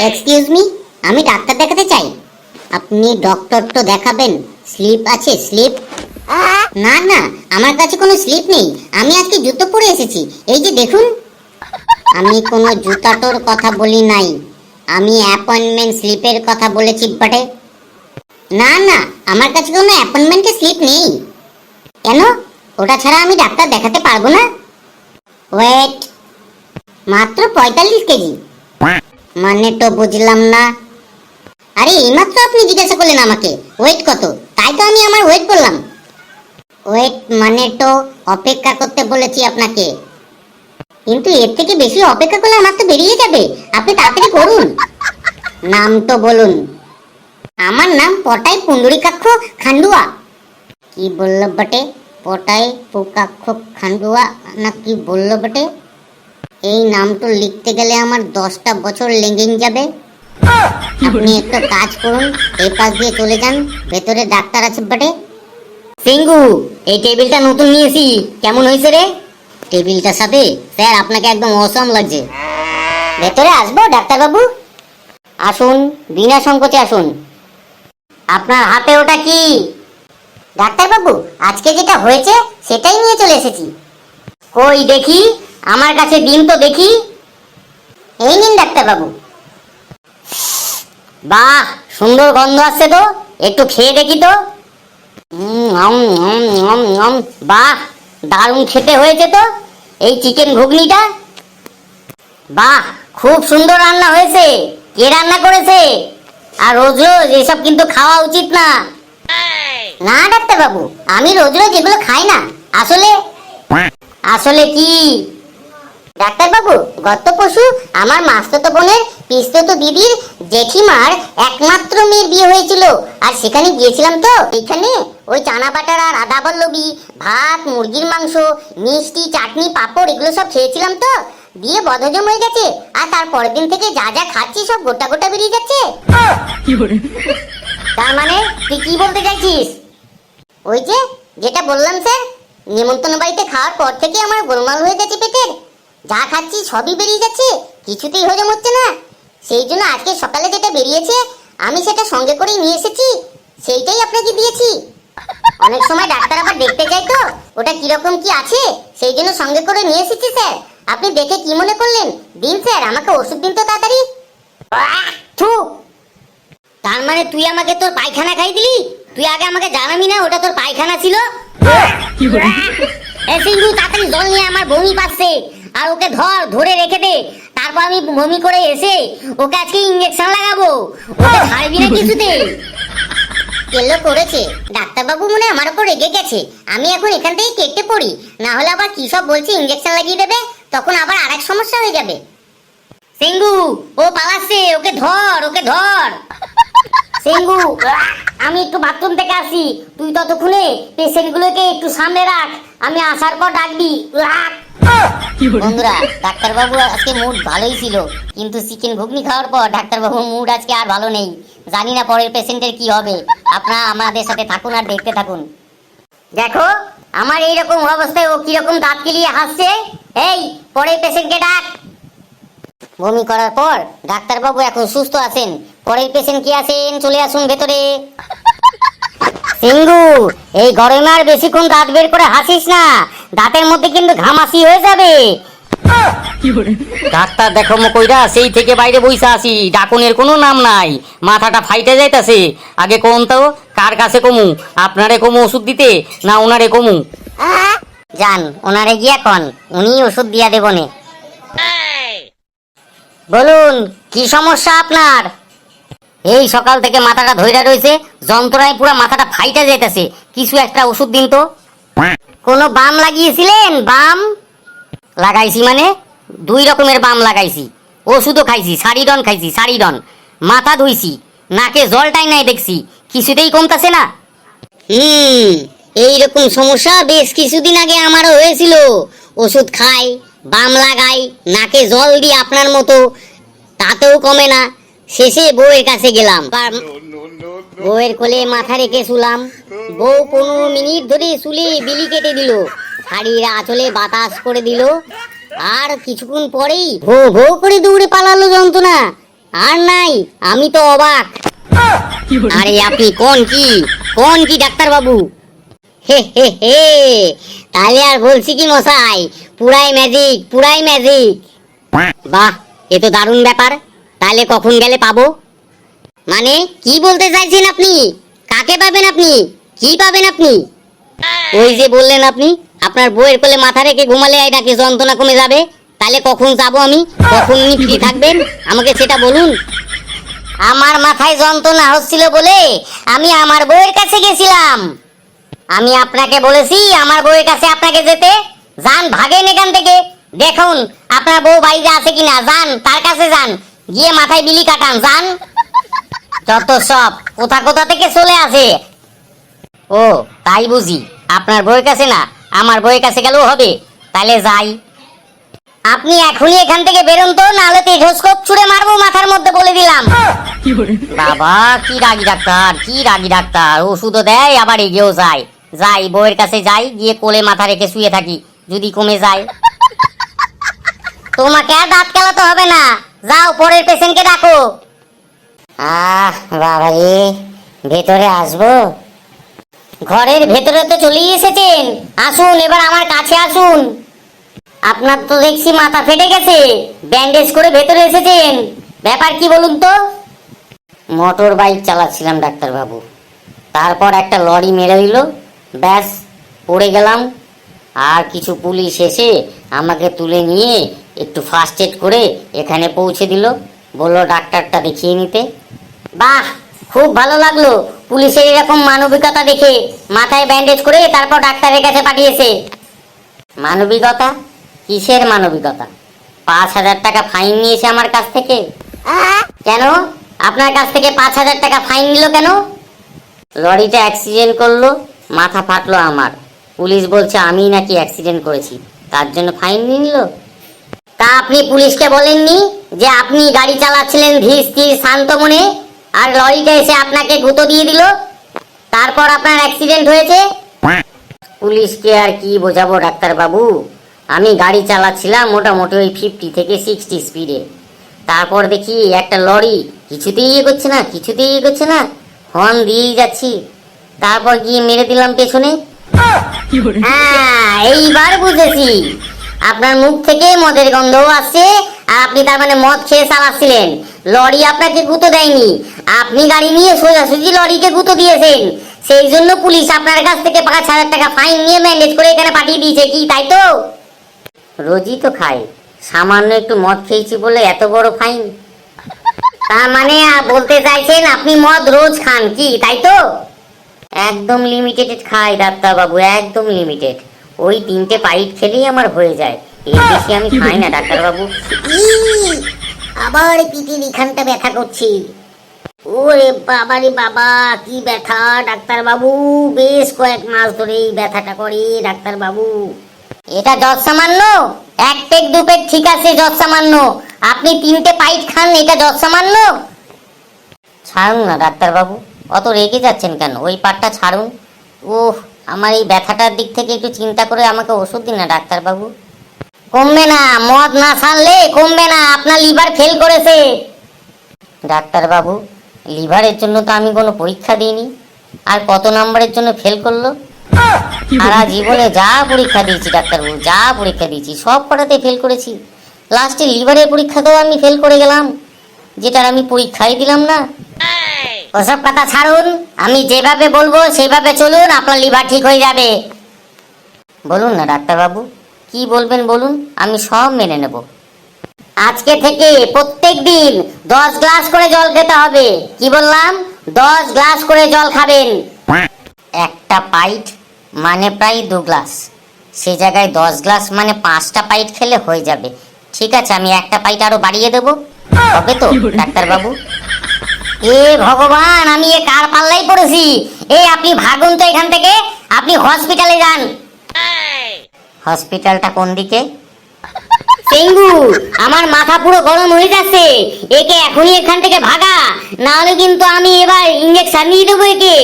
Excuse me, আমি doctor দেখাতে চাই। আপনি ডক্টর তো দেখাবেন, স্লিপ আছে স্লিপ? না না, আমার কাছে কোনো স্লিপ নেই, আমি আজকে জুতো পরে এসেছি, এই যে দেখুন। আমি কোনো জুতাটোর কথা বলি নাই, আমি অ্যাপয়েন্টমেন্ট স্লিপের কথা বলেছি বটে। না না, আমার কাছে কোনো অ্যাপয়েন্টমেন্টের স্লিপ নেই। কেন? ওটা ছাড়া আমি ডাক্তার দেখাতে পারবো না? ওয়েট, মাত্র 45 কেজি? মানে তো বুঝলাম না। আরে এইমাত্র আপনি জিজ্ঞাসা করলেন আমাকে ওয়েট কত, তাই তো আমি আমার ওয়েট বললাম। ওয়েট মানে তো অপেক্ষা করতে বলেছি আপনাকে, কিন্তু এর থেকে বেশি অপেক্ষা করলে আমার তো বেরিয়ে যাবে, আপনি তাড়াতাড়ি করুন। নাম তো বলুন। আমার নাম পটাই পুন্ডরিকাক্ষ খান্ডুয়া। কি বললো বটে? পটাই পুকাক্ষ খান্ডুয়া না কি বললো বটে? এই নামটা লিখতে গেলে আমার 10টা বছর লেগে যাবে। আপনি একটা কাজ করুন, এই পাশ দিয়ে চলে যান, ভেতরে ডাক্তার আছে বটে। সিঙ্গু, এই টেবিলটা নতুন নিয়েছি, কেমন হয়েছে রে? টেবিলটার সাথে স্যার আপনাকে একদম অসম লাগছে। ভেতরে আসবো ডাক্তার বাবু? আসুন, বিনা সংকোচে আসুন। আপনার হাতে ওটা কি? ডাক্তার বাবু, আজকে যেটা হয়েছে সেটাই নিয়ে চলে এসেছি। কই দেখি, আমার কাছে দিন তো দেখি। এই নিন ডাক্তার বাবু। বাহ, সুন্দর গন্ধ আসছে তো, একটু খেয়ে দেখি তো। বাহ, দারুণ খেতে হয়েছে তো এই চিকেন ঘুগনিটা। বাহ, খুব সুন্দর রান্না হয়েছে। কে রান্না করেছে? আর রোজ রোজ এসব কিন্তু খাওয়া উচিত না। না ডাক্তার বাবু, আমি রোজ রোজ এগুলো খাই না। আসলে আসলে কি ডাক্তার বাবু, গত পরশু আমার মাস্তুতো বোনের পিস্তুতো দিদির জেঠিমার একমাত্র মেয়ের বিয়ে হয়েছিল, আর সেখানে গিয়েছিলাম তো। এখানে ওই চানা বাটার আর আদা বল্লবী, ভাত, মুরগির মাংস, মিষ্টি, চাটনি, পাঁপড় এগুলো সব খেয়েছিলাম তো, দিয়ে বদহজম হয়ে গেছে। আর তার পরের দিন থেকে যা যা খাচ্ছি সব গোটা গোটা বেরিয়ে যাচ্ছে। তার মানে তুই কি বলতে চাইছিস? ওই যে যেটা বললাম স্যার, নিমন্ত্রণ বাড়িতে খাওয়ার পর থেকে আমার গোলমাল হয়ে গেছে পেটের, যা খাচ্ছি সবই বেরিয়ে যাচ্ছে, কিছুতেই হজম হচ্ছে না। সেই জন্য আজকে সকালে যেটা বেরিয়েছে আমি সেটা সঙ্গে করেই নিয়ে এসেছি, সেইটাই আপনাকে দিয়েছি। অনেক সময় ডাক্তার আবার দেখতে চাই তো ওটা কিরকম কি আছে, সেই জন্য সঙ্গে করে নিয়ে এসেছি স্যার। আপনি দেখে কি মনে করলেন? দিন স্যার, আমাকে ওষুধ দিন তো তাড়াতাড়ি। তার মানে তুই আমাকে তোর পায়খানা খাই দিলি? তুই আগে আমাকে জানাবি না ওটা তোর পায়খানা ছিল? এ সিংহু, তাড়াতাড়ি জল নিয়ে, আমার বমি পাচ্ছে। আর ওকে ধরে রেখে দে, তারপর আমি বমি করে এসে ওকে আজকে ইঞ্জেকশন লাগাবো। ওকে ছাড়বি না কিছুতে। কেলো করেছে ডাক্তার বাবু, মনে আমার উপর রেগে গেছে। আমি এখন এখান থেকে কেটে পড়ি, না হলে আবার কি সব বলছে ইঞ্জেকশন লাগিয়ে দেবে, তখন আবার আরেক সমস্যা হয়ে যাবে। সিংহু, ও পালাচ্ছে, ওকে ধর, ওকে ধর। সিংহু, আমি একটু বাথরুম থেকে আসি, তুই ততক্ষণে পেশেন্ট গুলোকে একটু সামনে রাখ, আমি আসার পর ডাকবি। বন্ধুরা, ডাক্তারবাবু আজকে মুড ভালোই ছিল, কিন্তু চিকেন ঘুগনি খাওয়ার পর ডাক্তারবাবুর মুড আজকে আর ভালো নেই। জানি না পরের পেশেন্টের কি হবে। আপনারা আমাদের সাথে থাকুন আর দেখতে থাকুন। দেখো আমার এইরকম অবস্থায় ও কিরকম দাঁত কিলিয়ে হাসছে। এই, পরের পেশেন্টকে ডাক। বমি করার পর ডাক্তারবাবু এখন সুস্থ আছেন। পরের পেশেন্ট কি আছেন, চলে আসুন ভেতরে। সিংহু, এই গরমে আর বেশিক্ষণ দাঁত বের করে হাসিস না, দাঁতের মধ্যে কিন্তু ঘামাসি হয়ে যাবে। ডাক্তার দেখো মকইরা, সেই থেকে বাইরে বইসা আসি, ডাকুনের কোনো নাম নাই, মাথাটা ফাইটে যাইতাছে। আগে কোন তো কার কাছে কমু, আপনারে কমু ওষুধ দিতে না ওনারে কমু? যান, ওনারে গিয়া কন, উনি ওষুধ দিয়া দেবনে। বলুন, কি সমস্যা আপনার? এই সকাল থেকে মাথাটা ধইরা রয়েছে, যন্ত্রণায় পুরো মাথাটা ফাইটা যাইতাছে, কিছু একটা ওষুধ দিন তো। কোনো বাম লাগিয়েছিলেন? বাম লাগাইছি মানে 2 রকমের বাম লাগাইছি, ওষুধও খাইছি, সারিডন খাইছি, সারিডন। মাথা ধুইছি, নাকে জলটাই নাই দেখছি, কিছুতেই কমতাছে না। এইরকম সমস্যা বেশ কিছুদিন আগে আমারও হয়েছিল। ওষুধ খাই, বাম লাগাই, নাকে জল দিই আপনার মতো, তাতেও কমে না। শেষে বউয়ের কাছে গেলাম, বউয়ের কোলে মাথা রেখে শুলাম। বউ 15 মিনিট ধরে শুলে বিলি কেটে দিল, শাড়ির আঁচলে বাতাস করে দিল, আর কিছুক্ষণ পরেই ভো ভো করে দৌড়ে পালালো যন্ত্রণা। আর নাই, আমি তো অবাক। আরে আপনি কোন কি ডাক্তার বাবু? হে হে হে, তাহলে আর বলছি কি মশাই, পুরাই ম্যাজিক, পুরাই ম্যাজিক। বাহ, এ তো দারুণ ব্যাপার। তাহলে কখন গেলে পাবো? মানে কি বলতে চাইছেন আপনি? কাকে পাবেন আপনি? কি পাবেন আপনি? ওই যে বললেন আপনি আপনার বউয়ের কোলে মাথা রেখে ঘুমালে নাকি যন্ত্রণা কমে যাবে। তাহলে কখন যাব আমি? কখন উনি ফ্রি থাকবেন আমাকে সেটা বলুন। আমার মাথায় যন্ত্রণা হচ্ছিল বলে আমি আমার বউয়ের কাছে গেছিলাম। আমি আপনাকে বলেছি আমার বউয়ের কাছে আপনাকে যেতে। যান, ভাগেন এখান থেকে। দেখুন আপনার বউ বাইরে আছে কিনা, যান তার কাছে যান, গিয়ে মাথায় বিলি কাটান, যান। যত সব কোথা কোথা থেকে চলে আসে। ও তাই বুঝি, আপনার বউয়ের কাছে না আমার বউয়ের কাছে গেলেও হবে? তাহলে যাই। আপনি এখনই এখান থেকে বেরোন তো, নাহলে টেলিস্কোপ ছুঁড়ে মারবো মাথার মধ্যে, বলে দিলাম। বাবা কি রাগী ডাক্তার, কি রাগী ডাক্তার! ওষুধও দেয় আবার এগিয়েও যায়। যাই, বউয়ের কাছে যাই, গিয়ে কোলে মাথা রেখে শুয়ে থাকি, যদি কমে যায়। তোমাকে আর দাঁত কেলাতে হবে না, যাও পরের পেশেন্টকে ডাকো। বাবা রে, ভেতরে আসবো? ঘরের ভেতরে তো চলেই এসেছেন, আসুন এবার আমার কাছে আসুন। আপনার তো দেখছি মাথা ফেটে গেছে, ব্যান্ডেজ করে ভেতরে এসেছেন, ব্যাপার কি বলুন তো? মোটর বাইক চালাচ্ছিলাম ডাক্তার বাবু, তারপর একটা লরি মেরে দিল, ব্যাস পড়ে গেলাম। আর কিছু পুলিশ এসে আমাকে তুলে নিয়ে একটু ফার্স্ট এড করে এখানে পৌঁছে দিল, বললো ডাক্তারটা দেখিয়ে নিতে। বাহ, খুব ভালো লাগলো পুলিশের এরকম মানবিকতা দেখে, মাথায় ব্যান্ডেজ করে তারপর ডাক্তারের কাছে পাঠিয়েছে। মানবিকতা? কিসের মানবিকতা? 5,000 টাকা ফাইন নিয়েছে আমার কাছ থেকে। কেন? আপনার কাছ থেকে 5,000 টাকা ফাইন নিল কেন? লরিটা অ্যাক্সিডেন্ট করলো, মাথা ফাটলো আমার, পুলিশ বলছে আমি নাকি অ্যাক্সিডেন্ট করেছি, তার জন্য ফাইন নিয়ে নিল। তা আপনি পুলিশকে বলেননি যে আপনি গাড়ি চালাচ্ছিলেন ধীর স্থির শান্ত মনে, আর লরিটা এসে আপনাকে গুঁতো দিয়ে দিল, তারপর আপনার অ্যাক্সিডেন্ট হয়েছে? পুলিশকে আর কি বোঝাবো ডাক্তার বাবু, আমি গাড়ি চালাচ্ছিলাম মোটামুটি ওই 50 থেকে 60 স্পিডে। তারপর দেখি একটা লরি কিছুতেই এগোচ্ছে না, কিছুতেই এগোচ্ছে না, হর্ন দিয়েই যাচ্ছি, তারপর গিয়ে মেরে দিলাম পেছনে। হ্যাঁ, এইবার বুঝেছি। আপনার মুখ থেকে মদের গন্ধও আসছে, আর আপনি তার মানে মদ খেয়ে চালাচ্ছিলেন। লরি আপনাকে গুঁতো দেয়নি, আপনি গাড়ি নিয়ে সোজাসুজি লরিকে গুঁতো দিয়েছেন। সেই জন্য পুলিশ আপনার কাছ থেকে 5,000 টাকা ফাইন নিয়ে ম্যানেজ করে এখানে পাঠিয়ে দিয়েছে, কি তাই তো? রোজই তো খাই, সামান্য একটু মদ খেয়েছি বলে এত বড় ফাইন? তার মানে বলতে চাইছেন আপনি মদ রোজ খান, কি তাই তো? একদম লিমিটেড খাই ডাক্তার বাবু, একদম লিমিটেড। ওই 3টে পাইট খেলেই আমার হয়ে যায়, এর বেশি আমি খাই না ডাক্তার বাবু। আবার পিঠের এখানটা ব্যথা করছি। ওরে বাবারে বাবা, কি ব্যথা ডাক্তার বাবু! বেশ কয়েক মাস ধরে এই ব্যথাটা করে ডাক্তার বাবু। এটা জ্বর সামান্য, এক পেক দু পেক ঠিক আছে, জ্বর সামান্য। আপনি 3টে পাইট খান, এটা জ্বর সামান্য? ছাড়ুন না ডাক্তার বাবু, অত রেগে যাচ্ছেন কেন? ওই পাটটা ছাড়ুন। ওহ, আমার এই ব্যথাটার দিক থেকে একটু চিন্তা করে আমাকে ওষুধ দিন না ডাক্তার বাবু। কমবে না, মদ না ছাড়লে কমবে না, আপনার লিভার ফেল করেছে। ডাক্তার বাবু, লিভারের জন্য তো আমি কোনো পরীক্ষা দিইনি, আর কত নম্বরের জন্য ফেল করলো? সারা জীবনে যা পরীক্ষা দিয়েছি ডাক্তারবাবু, যা পরীক্ষা দিয়েছি সব কটাতে ফেল করেছি, লাস্টে লিভারের পরীক্ষাতেও আমি ফেল করে গেলাম, যেটার আমি পরীক্ষাই দিলাম না। ওসব কথা ছাড়ুন, আমি যেভাবে বলবো সেইভাবে চলুন, আপনার লিভার ঠিক হয়ে যাবে। বলুন না ডাক্তারবাবু, কি বলবেন বলুন, আমি সব মেনে নেব। আজকে থেকে প্রত্যেক দিন 10 গ্লাস করে জল খেতে হবে। কি বললাম? 10 গ্লাস করে জল খাবেন। একটা পাইট মানে প্রায় 2 গ্লাস, সে জায়গায় 10 গ্লাস মানে 5টা পাইট খেলে হয়ে যাবে। ঠিক আছে, আমি একটা পাইট আরো বাড়িয়ে দেবো, হবে তো ডাক্তারবাবু? এ ভগবান, আমি এ কার পাল্লাই পড়েছি! আপনি ভাগুন তো এখান থেকে, আপনি হসপিটালে যান। হসপিটালটা কোন দিকে? সিঙ্গু, আমার মাথা পুরো গরম হয়ে যাচ্ছে, একে এখনই এখান থেকে ভাগা, না হলে কিন্তু আমি এবার ইঞ্জেকশন নিয়ে দেবো একে।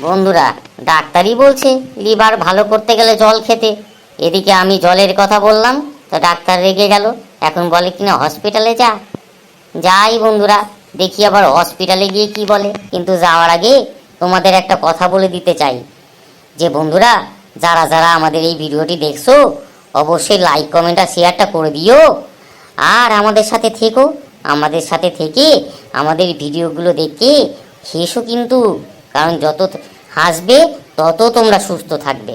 বন্ধুরা, ডাক্তারই বলছে লিভার ভালো করতে গেলে জল খেতে, এদিকে আমি জলের কথা বললাম তো ডাক্তার রেগে গেল, এখন বলে কিনা হসপিটালে যা। যাই বন্ধুরা, দেখি আবার হসপিটালে গিয়ে কি বলে। কিন্তু যাওয়ার আগে তোমাদের একটা কথা বলে দিতে চাই যে বন্ধুরা, যারা যারা আমাদের এই ভিডিওটি দেখছো অবশ্যই লাইক কমেন্ট আর শেয়ারটা করে দিও। আর আমাদের সাথে থেকো, আমাদের সাথে থেকে আমাদের ভিডিওগুলো দেখে হেসো কিন্তু, কারণ যত হাসবে তত তোমরা সুস্থ থাকবে।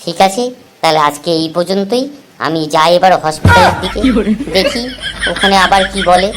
ঠিক আছে, তাহলে আজকে এই পর্যন্তই। আমি যাই এবার হসপিটালের দিকে, দেখি ওখানে আবার কি বলে।